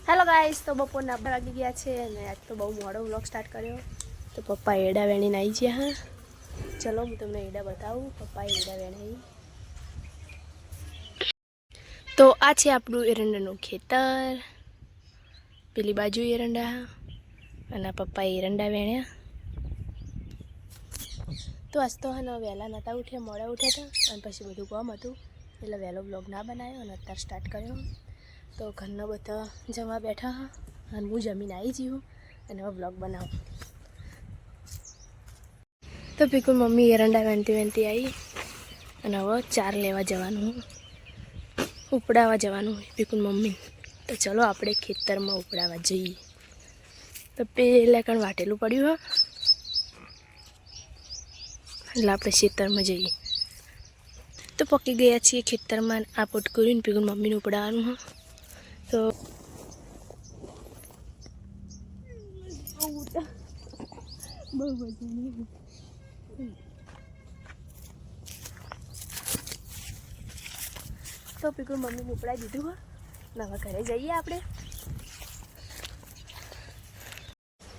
Hello guys, तो बपोरना 12 वागी गया है અને આજ તો બહુ મોડો વ્લોગ સ્ટાર્ટ કર્યો। તો પપ્પા એડા વેણીને આવી ગયા। હા, ચલો હું તમને એડા બતાવું। પપ્પા એડા વેણી। તો આ છે આપણું એરંડાનું ખેતર। પેલી બાજુ એરંડા અને પપ્પા એરંડા વેણ્યા। તો આજ તો હા વહેલા નહોતા ઉઠ્યા, મોડા ઉઠ્યા હતા અને પછી બધું કામ હતું એટલે વહેલો વ્લોગ ના બનાવ્યો અને અત્યારે સ્ટાર્ટ કર્યો। तो घरना बता जमा बैठा हाँ और मुझे जमीन आई जी हूँ और ब्लॉग बनाऊँ। तो बिल्कुल मम्मी एरंडा वेणती वेणती आई और हवे चार लेवा जवानुं उपड़ावा जवानुं बिल्कुल मम्मी। तो चलो आपणे खेतर में उपड़ावा जईए। तो पहले कण वाटेलू पड्युं हाँ એટલે આપણે ખેતરમાં જઈએ। તો પકી ગયા છીએ ખેતરમાં। આ પોટકુરીને પીગું મમ્મીને ઉપડાવવાનું હા। तो तो पीकू मम्मी ने उपड़ा दीधुं है नवा घरे जाइए आपणे।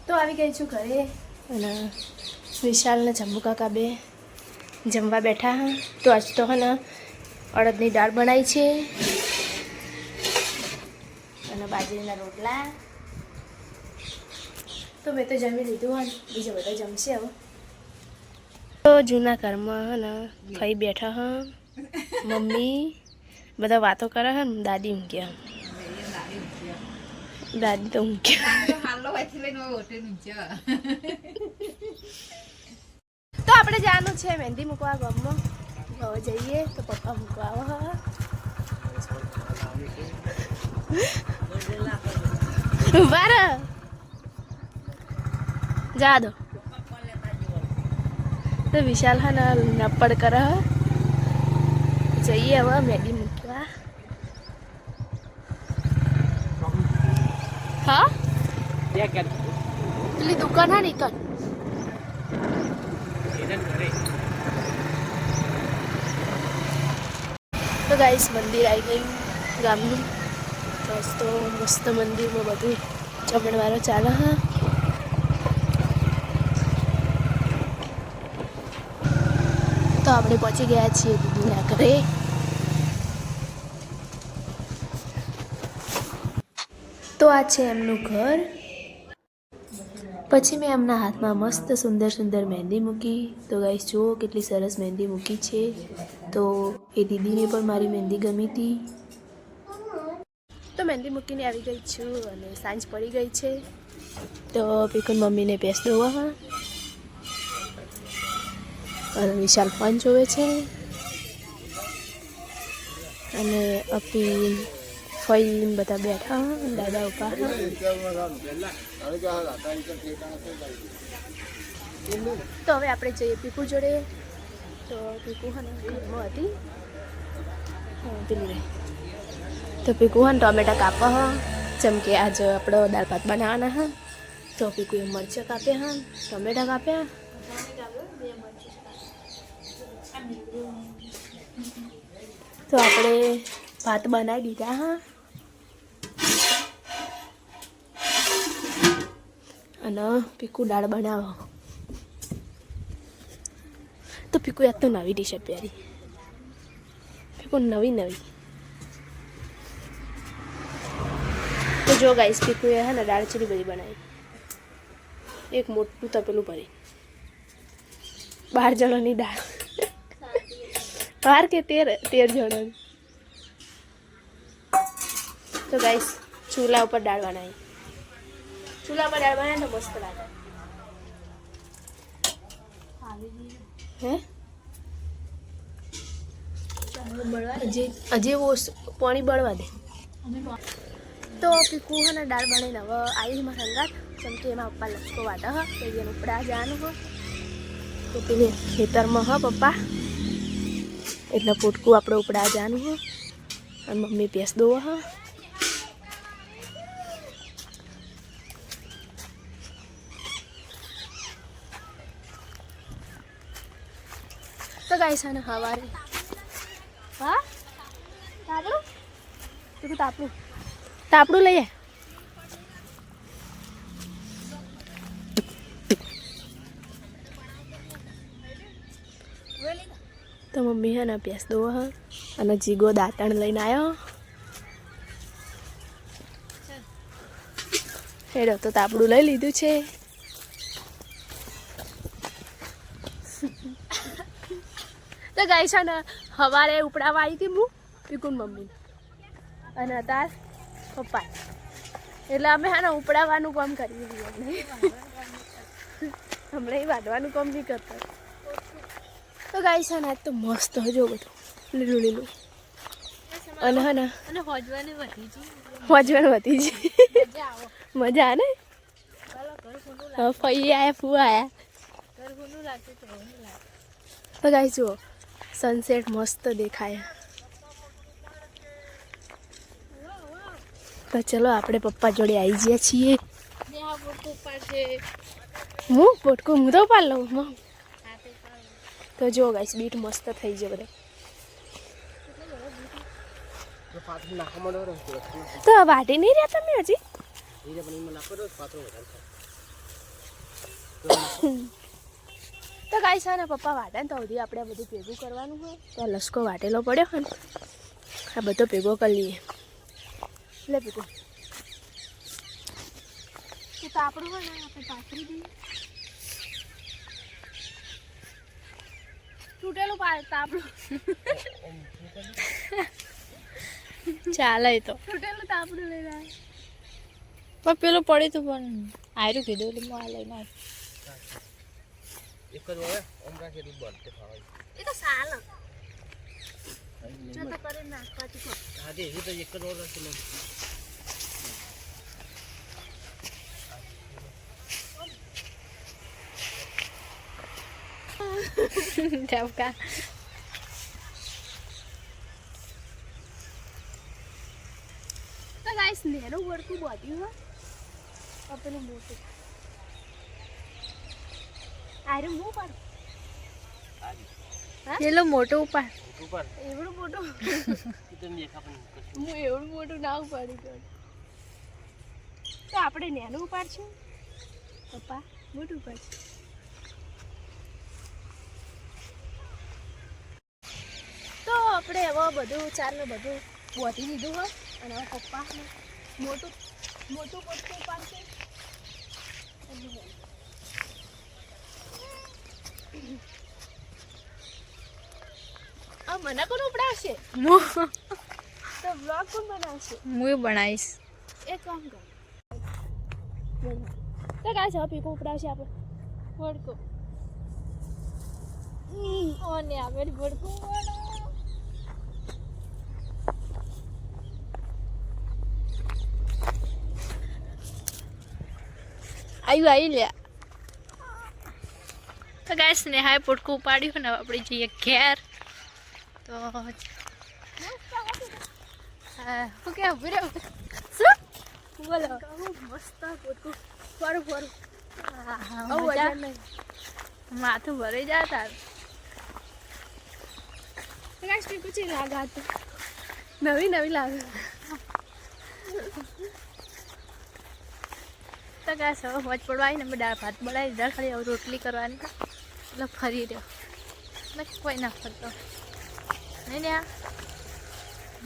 तो आई गई छूँ घरे अने विशाल ने जम्बू काका बे जमवा बैठा हाँ। तो आज तो है ना अड़दनी दाळ बनाई छे અને બાજરીના રોટલા। તો મેં તો જમી લીધું હોય, બીજા બધા જમશે હવે। તો જૂના ઘરમાં હે ને ખાઈ બેઠા હા, મમ્મી બધા વાતો કરે હે ને દાદી ઊંઘ્યા। દાદી તો ઊંઘ્યા। તો આપણે જવાનું છે મહેંદી મૂકવા ગામમાં। હવે જઈએ તો પપ્પા મૂકવા આવો હા। बारा जा दो। तो विशाल है ना नप्पड़ कर जाइए अब मैगी मुकवा। हाँ पेली दुकान है निकल। तो गाइस मंदिर आई गई गाम में। तो मस्त मंदिर में बधु जमणवारो चाले हाँ। तो आपणे पहुंची गया छीए दीदीना घरे। तो आ छे एमनुं घर। पछी मैं एमना हाथ में मस्त सुंदर सुंदर मेहंदी मूकी। तो गाइस जुओ केटली सरस मेहंदी मूकी छे। तो ए दीदी ने पण मारी मेहंदी गमी थी। तो मेहंदी मूकीने आई गई छूँ और सांज पड़ी गई है। तो बिल्कुल मम्मी ने पेस दो हाँ और विशाल फोन जोवे छे अने अपी फई बता बैठा हाँ दादा उपा हाँ। तो हवे आपणे जईए पीकू जोड़े। तो पीकू हाँ घरमां हती पेली तो पीकू हाँ टमेटा कापा हाँ चमके आज अपना दाल भात बनावाना हाँ। तो पीकू मरचा कापे हाँ टमेटा कापे। तो आपणे भात बनाई दीधा हाँ अने पीकू दाळ बनावो। तो पीकू आज तो नवी डिश प्यारी पीकू नवी नवी। तो जो गाइस पीकू है ना दाल चीनी बड़ी बनाई एक मोटू तपेलू भरी 12 जणोनी दाळ 12 के 13 जणों। तो गाइस चूल्हा ऊपर दाळ बनाई। चूल्हा पर दाळ बनाए तो मस्त लागे हैं। अजय वो पानी बळवा दे। तो पीकू है ना दाळ बनाई हवे आई मारा संगात चमके एमां पप्पा लचको वाटे ह तो एने उपड़ा जवानुं ह। तो पेले खेतरमां ह पप्पा એટલે પોટકું આપણે ઉપડા જવાનું ह અને મમ્મી પેસ દો ह। तो गाइस है ना हवारे हाँ तापड़ू तापड़ू तापड़ू लईए તો મમ્મી હે ને ભેંસ દો હ અને જીગો દાંતણ લઈને આવ્યો હેડો તો તાપડું લઈ લીધું છે તો ગાઈ છે ને સવારે ઉપડાવા આવી હતી હું પીકુન મમ્મી અને અત્યારે પપ્પા એટલે અમે હા ને ઉપડાવવાનું કામ કરીએ હમણાં વાઢવાનું કામ નહીં કરતા તો ગાઈ છે ને આજ તો મસ્ત જો બધું લીલું લીલું અને હા ને હોજવાનું વધી છે મજા ને ફઈ આયા ફૂ આયા તો ગાઈ જુઓ સનસેટ મસ્ત દેખાય તો ચલો આપણે પપ્પા જોડે આવી ગયા છીએ હું પોટકું હું તો પાડ લઉં તો જો ગાઈસ બીટ મસ્ત થઈ જાય બધા તો વાટી નહીં રહ્યા તમે હજી તો ગાઈસ છે ને પપ્પા વાટે ને તો હજી આપણે બધું ભેગું કરવાનું હોય તો લસકો વાટેલો પડ્યો હોય ને આ બધો ભેગો કરી લઈએ લે ભેગો તો આપણું હોય ને આપણે પાથરી દઈએ તૂટેલું તાપડું ચાલે તો તૂટેલું તાપડું લઈને પણ પેલું પડ્યું તું પણ આયરું કીધું એટલે હું આ લઈને આવી એ તો સાલ જો તો કરે નાખવાથી કો હા દે એ તો એક જ ઓર રાખી Devka. तो गाइस नेरो वर्क बोती हुआ अपने मोटे आरे मुंह पर ये लो मोटो ऊपर एवडो मोटो एकदम देखा पण मु एवडो मोटो ना उपाડી ગયો તો આપણે નેનો ઉપાડશું પપ્પા મોટું ઉપાડશું તો આપણે હવે બધું ચારને બધું બોધી લીધું હોય અને હવે પપ્પા મોટું મોટું પોટકું પાડશે આ મને કોણ ઉપડાવશે તો વ્લોગ કોણ બનાવશે હું બનાવીશ એક કામ કર તો ગાઈસ હવે પીકો ઉપડાવશે આપણે વડકો ઓને આપણે વડકો આયુ આઈ લે તો ગાઈસ ને હાય પોટકું ઉપાડ્યું ને આપણે જઈએ ઘેર તો હું કે ઉભી રહો શું બોલો મસ્ત પોટકું ફરું ફરું હા માથું ભરાઈ જાય તાર ગાઈસ કે કુછ લાગા તો નવી નવી લાગે તો ગાઈસ હવે મોજ પડવા આવીને અમે દાળ ભાત બનાવી દીધા ખાલી હવે રોટલી કરવાની એટલે ફરી રહ્યો એટલે કોઈ ના ફરતો નહીં ને આ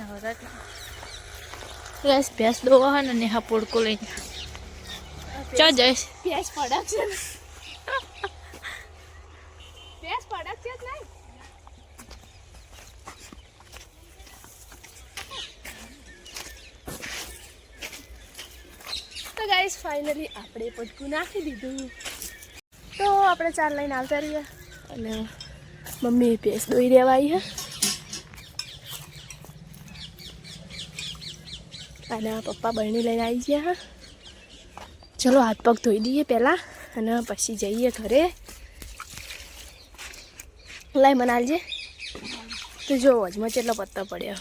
નવરાત ગાઈસ ભેંસ દોવા હોય ને નેહા પોડકો લઈને ચા જઈશ ભેંસ પ્રોડક્શન ભેંસ પ્રોડક્શન નહીં તો ગાઈસ ફાઇનલી આપણે પોટકું નાખી દીધું તો આપણે ચાર લઈને આવતા રહીએ અને મમ્મી ભેંસ દોઈ દેવા આવી હે અને પપ્પા બરણી લઈને આવી ગયા હા ચલો હાથ પગ ધોઈ દઈએ પહેલાં અને પછી જઈએ ઘરે લાઈ મનાલજે તો જો વજમાં કેટલો પત્તો પડ્યો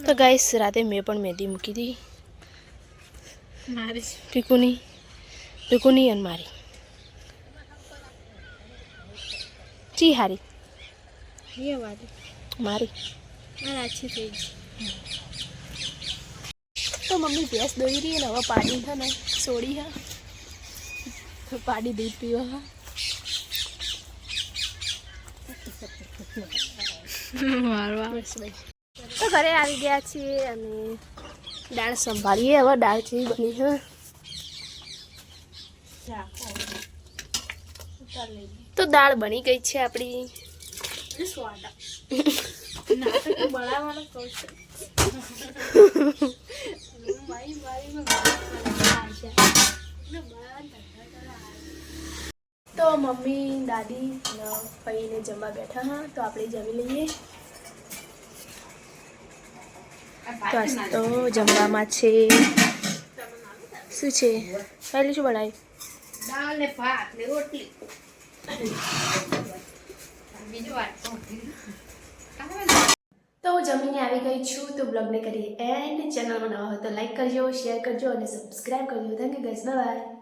તો ગાઈસ રાતે મેં પણ મહેંદી મૂકી હતી મારી પીકુની અને મારી જી હારી મારી अच्छी थी તો મમ્મી ભેંસ દોઈ રહી ને હવે પાડી છે ને છોડી હા પાડી દૂધ પીવા હા તો ઘરે આવી ગયા છીએ અને દાળ સંભાળીએ હવે દાળ જેવી બની છે તો દાળ બની ગઈ છે આપણી તો મમ્મી દાદી ભાઈને જમવા બેઠા હા તો આપણે જમી લઈએ તો જમવામાં છે શું છે પહેલું શું બનાવ્યું દાળ ને ભાત ને રોટલી તો જમીને આવી ગઈ છું તો બ્લોગને કરીએ એન્ડ ચેનલમાં નવા હોય તો લાઈક કરજો શેર કરજો અને સબસ્ક્રાઈબ કરજો thank you guys bye bye